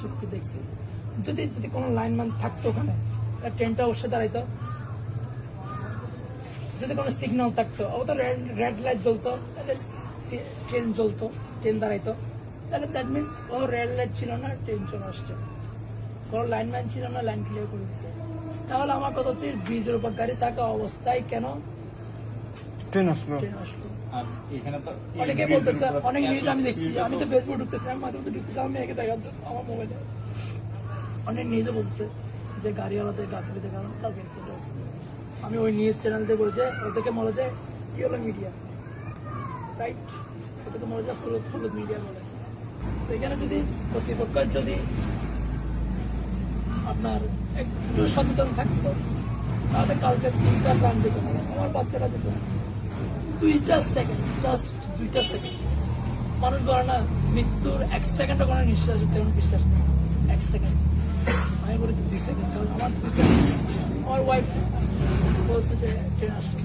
সচক্ষে দেখছি। যদি যদি কোনো লাইনম্যান থাকতো ওখানে, ট্রেনটা অবশ্যই দাঁড়াইতো। যদি কোনো সিগন্যাল থাকতো, ও তো রেড লাইট জ্বলতো, তাহলে ট্রেন জ্বলতো, ট্রেন দাঁড়াইতো। তাহলে দ্যাট মিনস ও রেড লাইট ছিল না, ট্রেন চলে আসছে। কোনো লাইনম্যান ছিল না, লাইন ক্লিয়ার করে দিচ্ছে। তাহলে আমার কথা হচ্ছে ব্রিজের উপর গাড়ি থাকা অবস্থায় কেন ট্রেন আসলো? ট্রেন আসলো? আর এখানে তো অনেকে বলতেছে, অনেক নিউজ আমি দেখছি, আমি তো ফেসবুক ঢুকতেছিলাম, মাঝে মধ্যে ঢুকতেছিলাম, আমি একে দেখার আমার মোবাইলে অনেক নিউজে বলছে যে গাড়িওয়ালাদের গাফিলতির কারণে তার অ্যাক্সিডেন্ট হয়েছে। আমি ওই নিউজ চ্যানেলতে বলছে, ওদেরকে বলে যে কি হলো মিডিয়া, রাইট? ওদেরকে বলে যে ফুল মিডিয়া বলে। তো এখানে যদি কর্তৃপক্ষ যদি আপনার একটু সচেতন থাকতো, তাহলে কালকে 3টা প্রাণ যেত না, আমার বাচ্চারা যেত না। 2টা সেকেন্ড, জাস্ট 2টা সেকেন্ড। মানুষ বলে না মৃত্যুর 1 সেকেন্ডও কোনো নিঃশ্বাস, তেমন বিশ্বাস নেই। 1 সেকেন্ড, আমি বলেছি 2 সেকেন্ড, কারণ আমার 2 সেকেন্ড আমার ওয়াইফ বলছে যে ট্রেন আসছে।